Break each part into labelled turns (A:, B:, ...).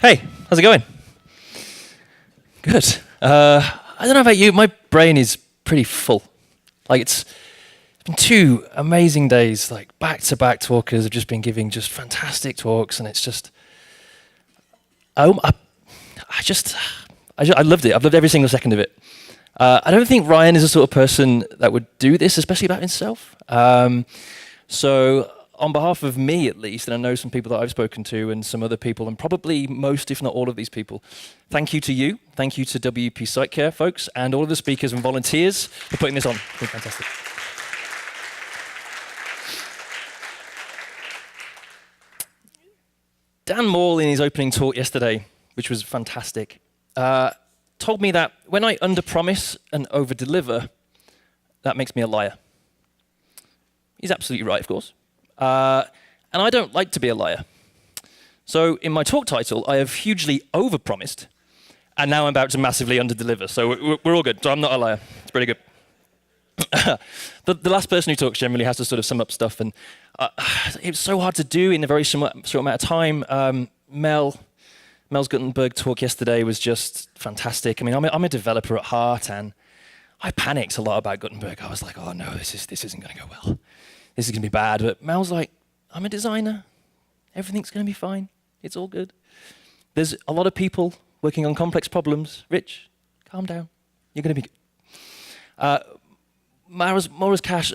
A: Hey, how's it going? Good. I don't know about you, my brain is pretty full. Like it's been 2 amazing days, like back-to-back talkers have just been giving just fantastic talks, and it's just, I loved it. I've loved every single second of it. I don't think Ryan is the sort of person that would do this, especially about himself. So on behalf of me, at least, and I know some people that I've spoken to and some other people, and probably most, if not all of these people, thank you to you. Thank you to WP Site Care folks and all of the speakers and volunteers for putting this on. It's been fantastic. Dan Moore, in his opening talk yesterday, which was fantastic, told me that when I underpromise and overdeliver, that makes me a liar. He's absolutely right, of course. And I don't like to be a liar. So in my talk title, I have hugely overpromised, and now I'm about to massively underdeliver. So we're all good. So I'm not a liar. It's pretty good. The last person who talks generally has to sort of sum up stuff, and it's so hard to do in a very short amount of time. Mel's Gutenberg talk yesterday was just fantastic. I mean, I'm a developer at heart, and I panicked a lot about Gutenberg. I was like, oh no, this isn't going to go well. This is going to be bad. But Mel's like, I'm a designer. Everything's going to be fine. It's all good. There's a lot of people working on complex problems. Rich, calm down. You're going to be good. Maura's Cash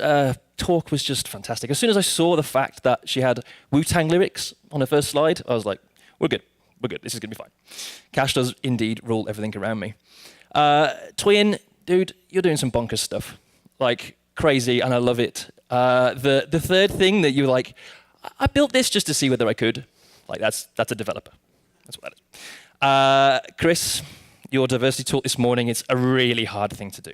A: talk was just fantastic. As soon as I saw the fact that she had Wu-Tang lyrics on her first slide, I was like, we're good. We're good. This is going to be fine. Cash does indeed rule everything around me. Twin, dude, you're doing some bonkers stuff. Like, crazy, and I love it. The third thing that you were like, I built this just to see whether I could. Like, that's a developer. That's what that is. Chris, your diversity talk this morning, it's a really hard thing to do.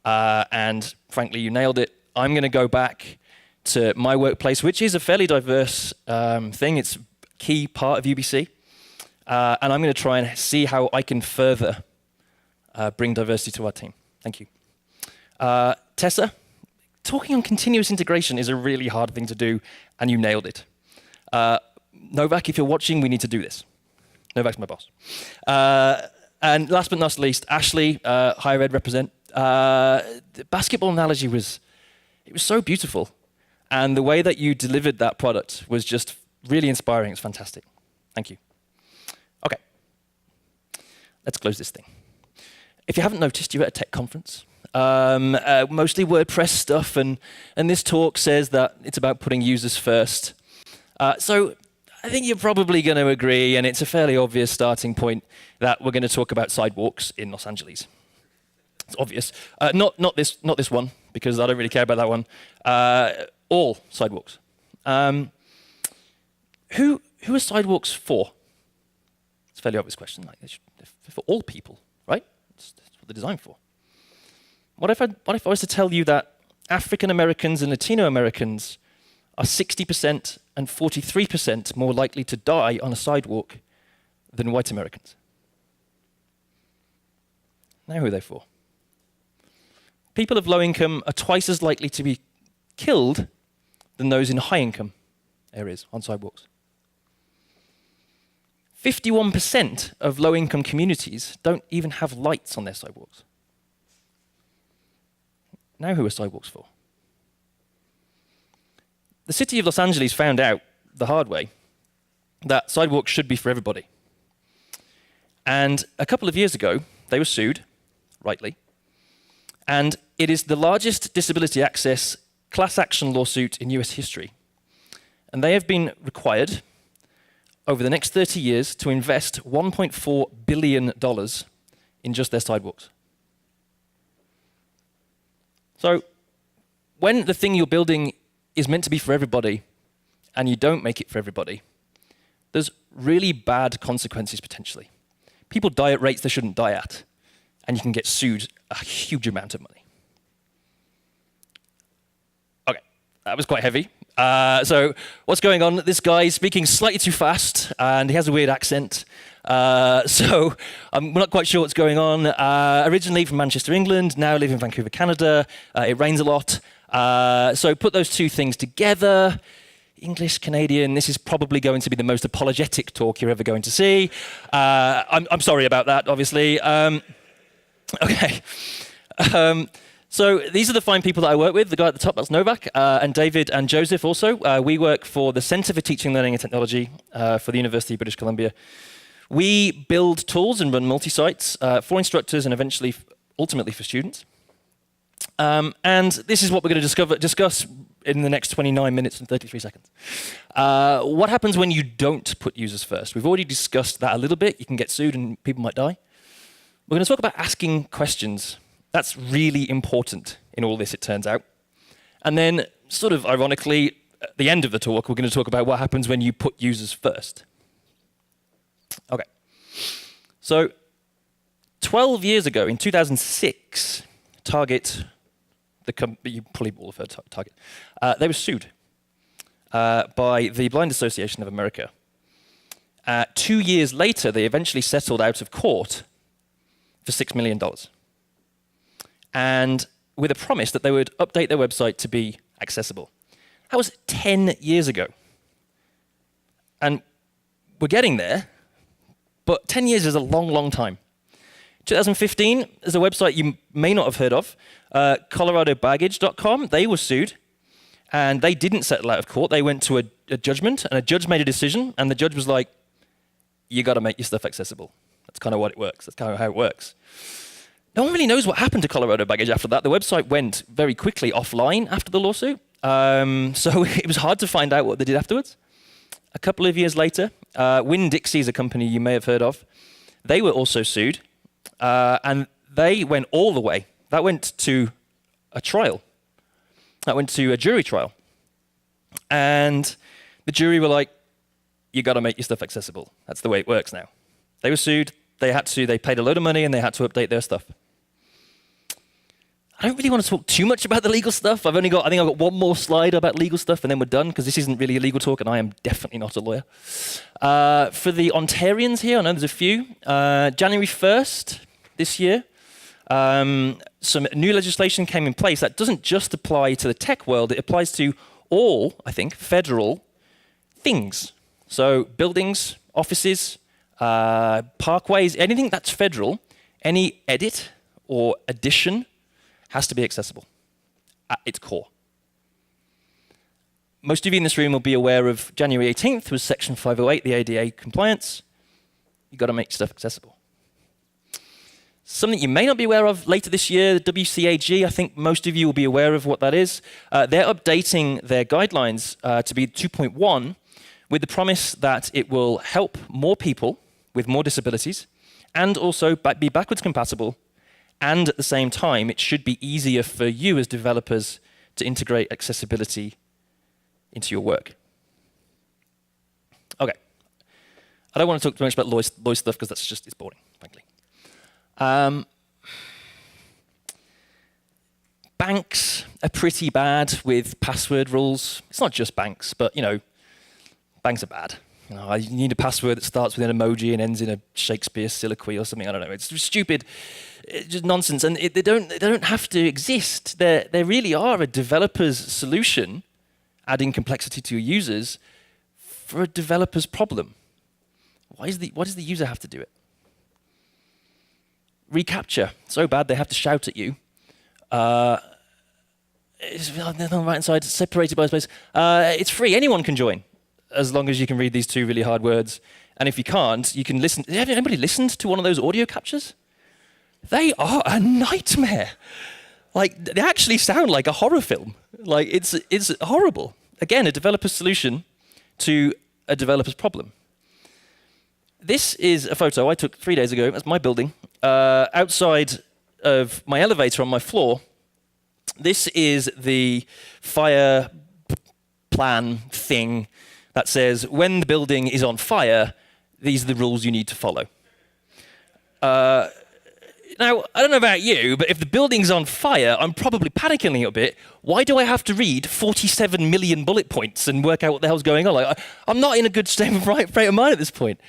A: And frankly, you nailed it. I'm going to go back to my workplace, which is a fairly diverse thing. It's a key part of UBC. And I'm going to try and see how I can further bring diversity to our team. Thank you. Tessa, talking on continuous integration is a really hard thing to do, and you nailed it. Novak, if you're watching, we need to do this. Novak's my boss. And last but not least, Ashley, higher ed represent. The basketball analogy was so beautiful, and the way that you delivered that product was just really inspiring. It's fantastic. Thank you. Okay, let's close this thing. If you haven't noticed, you're at a tech conference. Mostly WordPress stuff, and this talk says that it's about putting users first. So I think you're probably going to agree, and it's a fairly obvious starting point, that we're going to talk about sidewalks in Los Angeles. It's obvious. Not this one, because I don't really care about that one. All sidewalks. Who are sidewalks for? It's a fairly obvious question. Like, they're for all people, right? That's what they're designed for. What if I was to tell you that African Americans and Latino Americans are 60% and 43% more likely to die on a sidewalk than white Americans? Now who are they for? People of low income are twice as likely to be killed than those in high income areas on sidewalks. 51% of low income communities don't even have lights on their sidewalks. Now who are sidewalks for? The city of Los Angeles found out the hard way that sidewalks should be for everybody. And a couple of years ago, they were sued, rightly, and it is the largest disability access class action lawsuit in US history. And they have been required over the next 30 years to invest $1.4 billion in just their sidewalks. So when the thing you're building is meant to be for everybody and you don't make it for everybody, there's really bad consequences potentially. People die at rates they shouldn't die at, and you can get sued a huge amount of money. Okay, that was quite heavy. So what's going on? This guy is speaking slightly too fast, and he has a weird accent. So I'm not quite sure what's going on. Originally from Manchester, England, now live in Vancouver, Canada. It rains a lot. So put those two things together. English Canadian, this is probably going to be the most apologetic talk you're ever going to see. I'm sorry about that, obviously. Okay. So these are the fine people that I work with. The guy at the top, that's Novak, and David and Joseph also. We work for the Centre for Teaching, Learning and Technology for the University of British Columbia. We build tools and run multi-sites for instructors and eventually, ultimately for students. And this is what we're going to discuss in the next 29 minutes and 33 seconds. What happens when you don't put users first? We've already discussed that a little bit. You can get sued and people might die. We're going to talk about asking questions. That's really important in all this, it turns out. And then, sort of ironically, at the end of the talk, we're going to talk about what happens when you put users first. Okay. So, 12 years ago, in 2006, Target, you probably all have heard Target, they were sued by the Blind Association of America. 2 years later, they eventually settled out of court for $6 million. And with a promise that they would update their website to be accessible. That was 10 years ago. And we're getting there, but 10 years is a long, long time. 2015, there's a website you may not have heard of, coloradobaggage.com. They were sued, and they didn't settle out of court. They went to a judgment, and a judge made a decision, and the judge was like, you got to make your stuff accessible. That's kind of what it works. That's kind of how it works. No one really knows what happened to Colorado Baggage after that. The website went very quickly offline after the lawsuit, so it was hard to find out what they did afterwards. A couple of years later, Winn-Dixie is a company you may have heard of. They were also sued, and they went all the way. That went to a trial. That went to a jury trial. And the jury were like, you got to make your stuff accessible. That's the way it works now. They were sued. They paid a load of money, and they had to update their stuff. I don't really want to talk too much about the legal stuff. I think I've got one more slide about legal stuff, and then we're done, because this isn't really a legal talk, and I am definitely not a lawyer. For the Ontarians here, I know there's a few. January 1st this year, some new legislation came in place that doesn't just apply to the tech world, it applies to all, I think, federal things. So buildings, offices, parkways, anything that's federal, any edit or addition has to be accessible at its core. Most of you in this room will be aware of January 18th was Section 508, the ADA compliance. You've got to make stuff accessible. Something you may not be aware of later this year, the WCAG, I think most of you will be aware of what that is. They're updating their guidelines to be 2.1 with the promise that it will help more people with more disabilities and also be backwards compatible. And at the same time, it should be easier for you as developers to integrate accessibility into your work. Okay. I don't want to talk too much about law stuff because it's boring, frankly. Banks are pretty bad with password rules. It's not just banks, but banks are bad. You need a password that starts with an emoji and ends in a Shakespeare soliloquy or something. I don't know. It's just stupid. It's just nonsense. And they don't have to exist. They really are a developer's solution, adding complexity to your users, for a developer's problem. Why does the user have to do it? ReCAPTCHA. So bad they have to shout at you. It's on the right-hand side, separated by space. It's free. Anyone can join, as long as you can read these two really hard words. And if you can't, you can listen. Have anybody listened to one of those audio captures? They are a nightmare. They actually sound like a horror film. It's horrible. Again, a developer's solution to a developer's problem. This is a photo I took 3 days ago. That's my building. Outside of my elevator on my floor, this is the fire plan thing that says when the building is on fire, these are the rules you need to follow. Now, I don't know about you, but if the building's on fire, I'm probably panicking a little bit. Why do I have to read 47 million bullet points and work out what the hell's going on? I'm not in a good frame of mind at this point.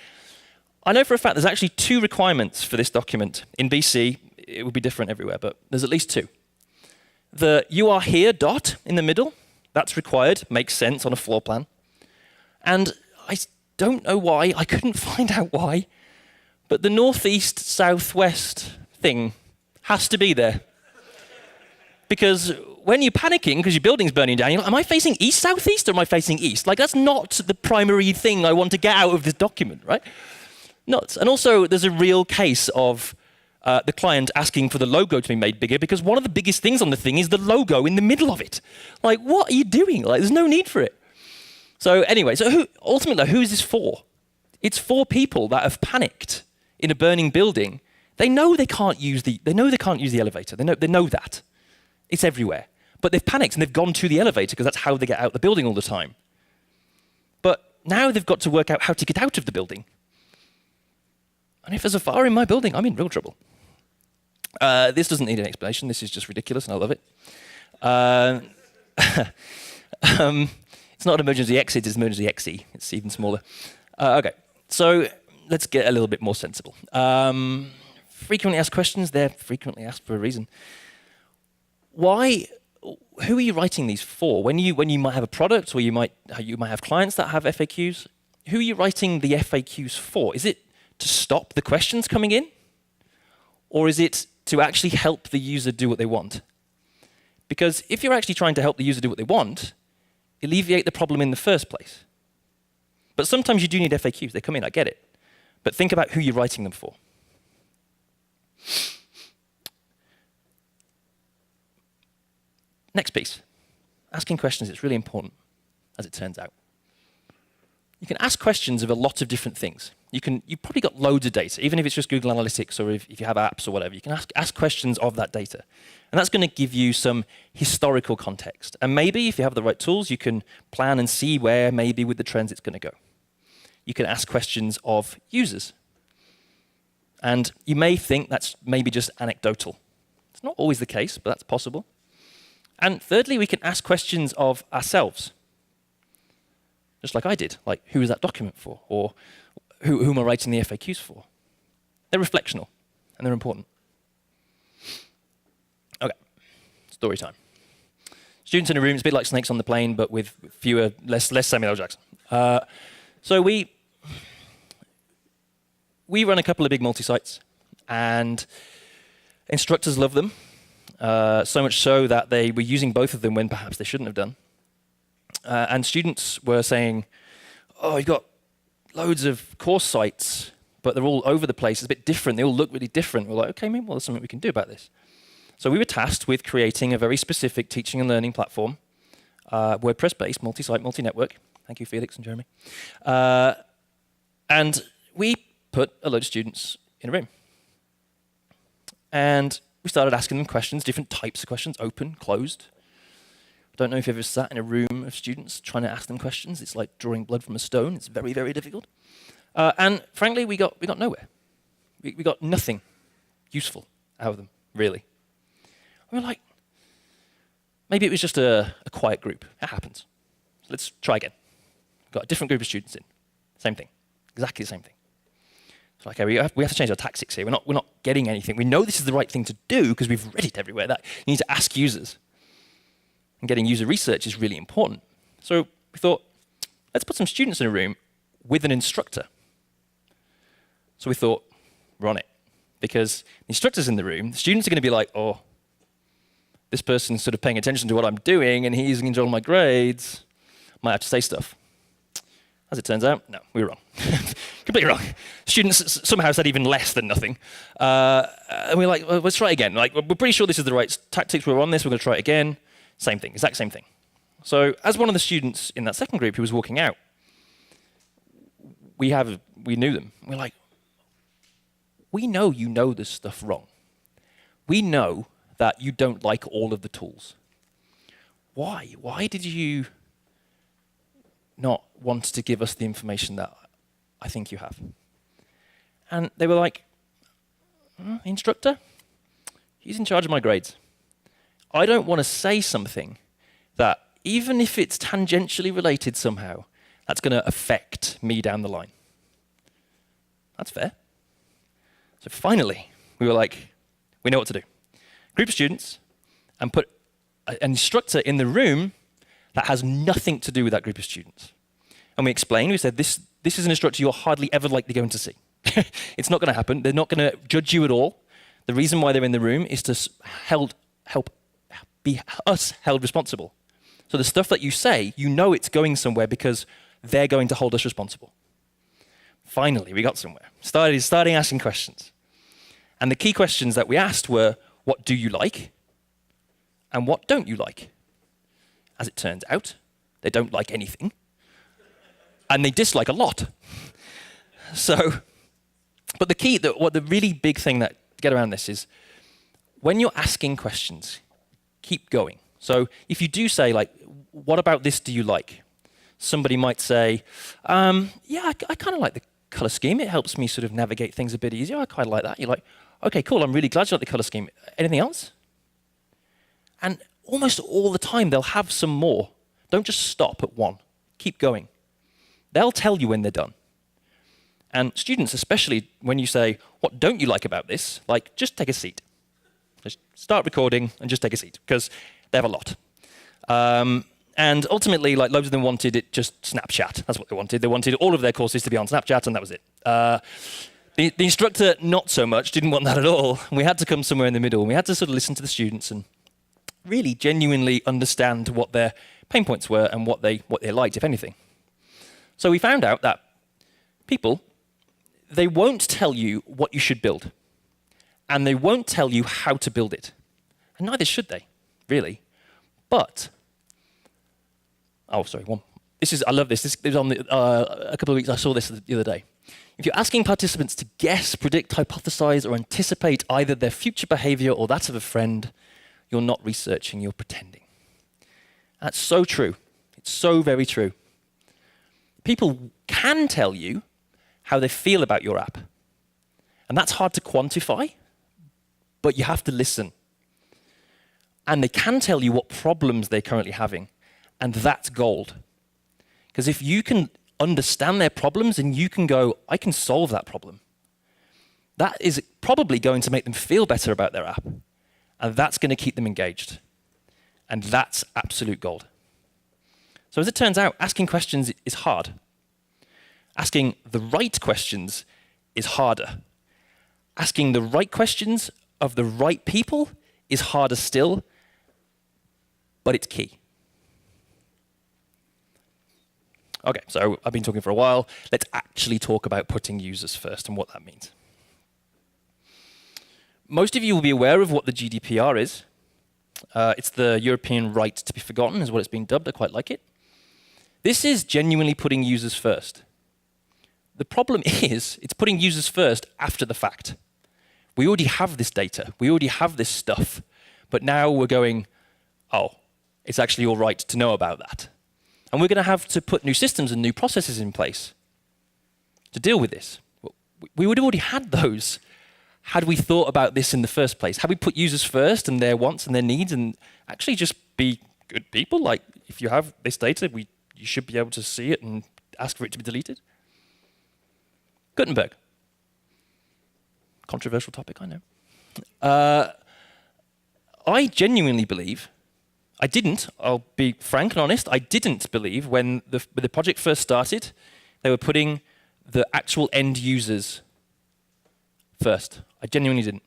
A: I know for a fact there's actually 2 requirements for this document. In BC, it would be different everywhere, but there's at least 2. The "you are here" dot in the middle, that's required, makes sense on a floor plan. And don't know why, I couldn't find out why, but the northeast, southwest thing has to be there. Because when you're panicking because your building's burning down, you're like, am I facing east, southeast, or am I facing east? Like, that's not the primary thing I want to get out of this document, right? Nuts. And also, there's a real case of the client asking for the logo to be made bigger, because one of the biggest things on the thing is the logo in the middle of it. Like, what are you doing? Like, there's no need for it. So anyway, ultimately, who is this for? It's for people that have panicked in a burning building. They know they can't use the elevator. They know that. It's everywhere. But they've panicked and they've gone to the elevator because that's how they get out of the building all the time. But now they've got to work out how to get out of the building. And if there's a fire in my building, I'm in real trouble. This doesn't need an explanation. This is just ridiculous and I love it. It's not an emergency exit, it's emergency exit. It's even smaller. Okay, so let's get a little bit more sensible. Frequently asked questions, they're frequently asked for a reason. Who are you writing these for? When you might have a product, or you might have clients that have FAQs, who are you writing the FAQs for? Is it to stop the questions coming in? Or is it to actually help the user do what they want? Because if you're actually trying to help the user do what they want, alleviate the problem in the first place. But sometimes you do need FAQs. They come in, I get it. But think about who you're writing them for. Next piece. Asking questions. It's really important, as it turns out. You can ask questions of a lot of different things. You've probably got loads of data, even if it's just Google Analytics or if you have apps or whatever. You can ask questions of that data. And that's going to give you some historical context. And maybe if you have the right tools, you can plan and see where maybe with the trends it's going to go. You can ask questions of users. And you may think that's maybe just anecdotal. It's not always the case, but that's possible. And thirdly, we can ask questions of ourselves. Just like I did. Like, who is that document for? Or who am I writing the FAQs for? They're reflectional, and they're important. Okay, story time. Students in a room, it's a bit like Snakes on the Plane, but with less Samuel L. Jackson. So we run a couple of big multi-sites, and instructors love them, so much so that they were using both of them when perhaps they shouldn't have done. And students were saying, oh, you've got loads of course sites, but they're all over the place. It's a bit different. They all look really different. We're like, okay, maybe there's something we can do about this. So we were tasked with creating a very specific teaching and learning platform, WordPress-based, multi-site, multi-network. Thank you, Felix and Jeremy. And we put a load of students in a room. And we started asking them questions, different types of questions, open, closed. Don't know if you've ever sat in a room of students trying to ask them questions. It's like drawing blood from a stone. It's very, very difficult. And frankly, we got nowhere. We got nothing useful out of them, really. We were like, maybe it was just a quiet group. That happens. So let's try again. We've got a different group of students in. Same thing. Exactly the same thing. It's like, okay, we have to change our tactics here. We're not getting anything. We know this is the right thing to do because we've read it everywhere. That you need to ask users. And getting user research is really important. So we thought, let's put some students in a room with an instructor. So we thought, we're on it. Because the instructor's in the room, the students are going to be like, oh, this person's sort of paying attention to what I'm doing, and he's in control of my grades. Might have to say stuff. As it turns out, no, we were wrong. Completely wrong. Students somehow said even less than nothing. And we're like, well, let's try it again. Like, we're pretty sure this is the right tactics. We're on this. We're going to try it again. Same thing, exact same thing. So as one of the students in that second group who was walking out, we knew them. We're like, we know you know this stuff wrong. We know that you don't like all of the tools. Why? Why did you not want to give us the information that I think you have? And they were like, instructor, he's in charge of my grades. I don't want to say something that, even if it's tangentially related somehow, that's going to affect me down the line. That's fair. So finally, we were like, we know what to do. Group of students, and put an instructor in the room that has nothing to do with that group of students. And we explained, we said, this is an instructor you're hardly ever likely going to see. It's not going to happen. They're not going to judge you at all. The reason why they're in the room is to be us held responsible. So the stuff that you say, you know it's going somewhere because they're going to hold us responsible. Finally, we got somewhere. Starting asking questions. And the key questions that we asked were, what do you like? And what don't you like? As it turns out, they don't like anything. And they dislike a lot. So, but the really big thing that to get around this is, when you're asking questions, keep going. So if you do say, like, what about this do you like? Somebody might say, yeah, I kind of like the color scheme. It helps me sort of navigate things a bit easier. I quite like that. You're like, okay, cool. I'm really glad you like the color scheme. Anything else? And almost all the time, they'll have some more. Don't just stop at one. Keep going. They'll tell you when they're done. And students, especially when you say, what don't you like about this? Like, just take a seat. Just start recording and just take a seat, because they have a lot. And ultimately, like, loads of them wanted it just Snapchat. That's what they wanted. They wanted all of their courses to be on Snapchat, and that was it. The instructor, not so much, didn't want that at all. We had to come somewhere in the middle, and we had to sort of listen to the students and really genuinely understand what their pain points were and what they liked, if anything. So we found out that people, they won't tell you what you should build, and they won't tell you how to build it. And neither should they, really. But, oh, sorry, I love this. This was on a couple of weeks, I saw this the other day. If you're asking participants to guess, predict, hypothesize, or anticipate either their future behavior or that of a friend, you're not researching, you're pretending. That's so true. It's so very true. People can tell you how they feel about your app. And that's hard to quantify, but you have to listen. And they can tell you what problems they're currently having, and that's gold. Because if you can understand their problems and you can go, I can solve that problem, that is probably going to make them feel better about their app. And that's going to keep them engaged. And that's absolute gold. So as it turns out, asking questions is hard. Asking the right questions is harder. Asking the right questions of the right people is harder still, but it's key. Okay, so I've been talking for a while. Let's actually talk about putting users first and what that means. Most of you will be aware of what the GDPR is. It's the European right to be forgotten, is what it's been dubbed. I quite like it. This is genuinely putting users first. The problem is, it's putting users first after the fact. We already have this data. We already have this stuff. But now we're going, oh, it's actually all right to know about that. And we're going to have to put new systems and new processes in place to deal with this. We would have already had those had we thought about this in the first place. Had we put users first and their wants and their needs and actually just be good people. Like, if you have this data, you should be able to see it and ask for it to be deleted. Gutenberg. Controversial topic, I know. I genuinely believe, I'll be frank and honest, I didn't believe when the project first started, they were putting the actual end users first. I genuinely didn't.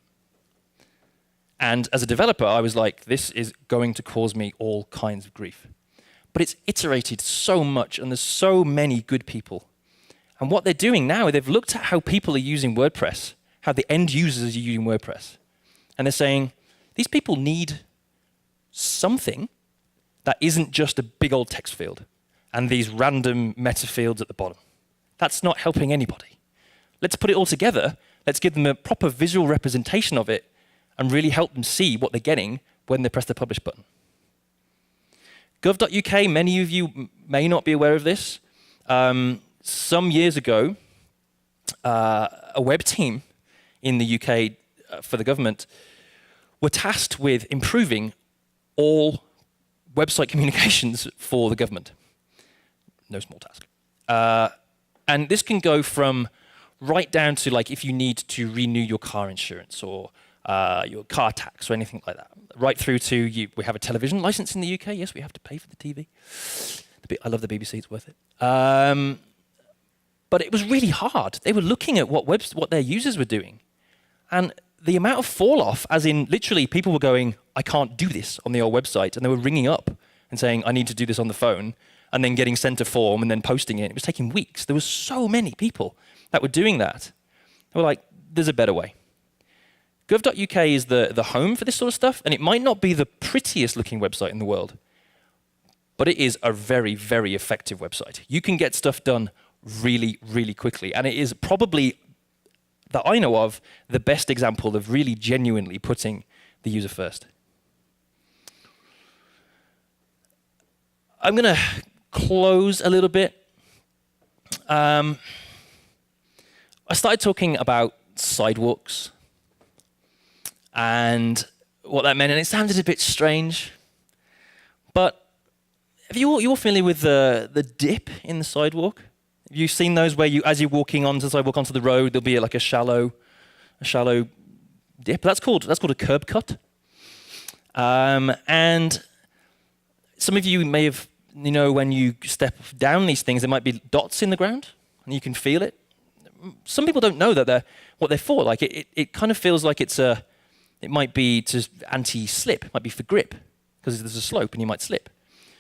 A: And as a developer, I was like, this is going to cause me all kinds of grief. But it's iterated so much, and there's so many good people. And what they're doing now, they've looked at how people are using WordPress, how the end users are using WordPress. And they're saying, these people need something that isn't just a big old text field and these random meta fields at the bottom. That's not helping anybody. Let's put it all together. Let's give them a proper visual representation of it and really help them see what they're getting when they press the publish button. Gov.uk, many of you may not be aware of this. Some years ago, a web team in the UK for the government were tasked with improving all website communications for the government. No small task. And this can go from right down to, like, if you need to renew your car insurance or your car tax or anything like that, right through to we have a television license in the UK. Yes, we have to pay for the TV. The I love the BBC. It's worth it. But it was really hard. They were looking at what their users were doing, and the amount of fall off, as in literally people were going, I can't do this on the old website, and they were ringing up and saying, I need to do this on the phone, and then getting sent a form and then posting it. It was taking weeks. There were so many people that were doing that. They were like, there's a better way. Gov.uk is the home for this sort of stuff, and it might not be the prettiest looking website in the world, but it is a very, very effective website. You can get stuff done really, really quickly, and it is probably, that I know of, the best example of really genuinely putting the user first. I'm going to close a little bit. I started talking about sidewalks and what that meant, and it sounded a bit strange, but you're familiar with the dip in the sidewalk? Have you seen those where as you're walking onto the sidewalk onto the road, there'll be like a shallow dip? That's called a curb cut. And some of you may have, when you step down these things, there might be dots in the ground, and you can feel it. Some people don't know that what they're for. Like it kind of feels like it might be to anti-slip, it might be for grip, because there's a slope and you might slip.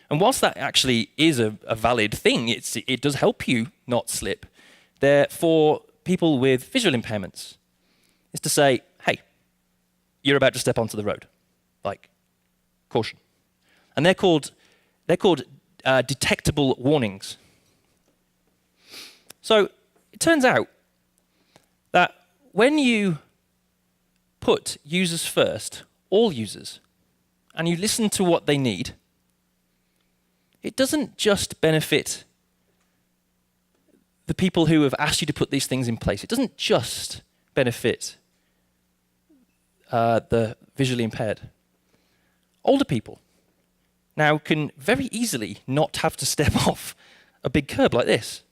A: And whilst that actually is a valid thing, it does help you not slip. They're for people with visual impairments. It's to say, hey, you're about to step onto the road, like caution. And they're called detectable warnings. So it turns out that when you put users first, all users, and you listen to what they need, it doesn't just benefit the people who have asked you to put these things in place. It doesn't just benefit the visually impaired. Older people now can very easily not have to step off a big curb like this.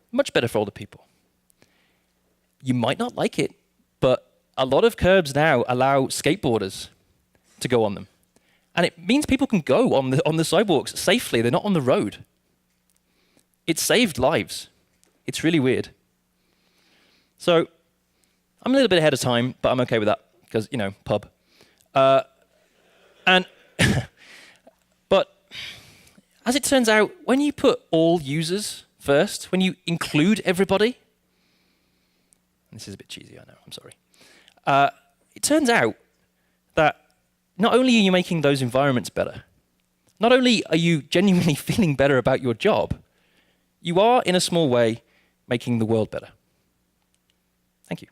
A: Much better for older people. You might not like it, but a lot of curbs now allow skateboarders to go on them. And it means people can go on the sidewalks safely. They're not on the road. It saved lives. It's really weird. So I'm a little bit ahead of time, but I'm okay with that because, pub. But as it turns out, when you put all users first, when you include everybody, and this is a bit cheesy, I know, I'm sorry. It turns out that not only are you making those environments better, not only are you genuinely feeling better about your job, you are, in a small way, making the world better. Thank you.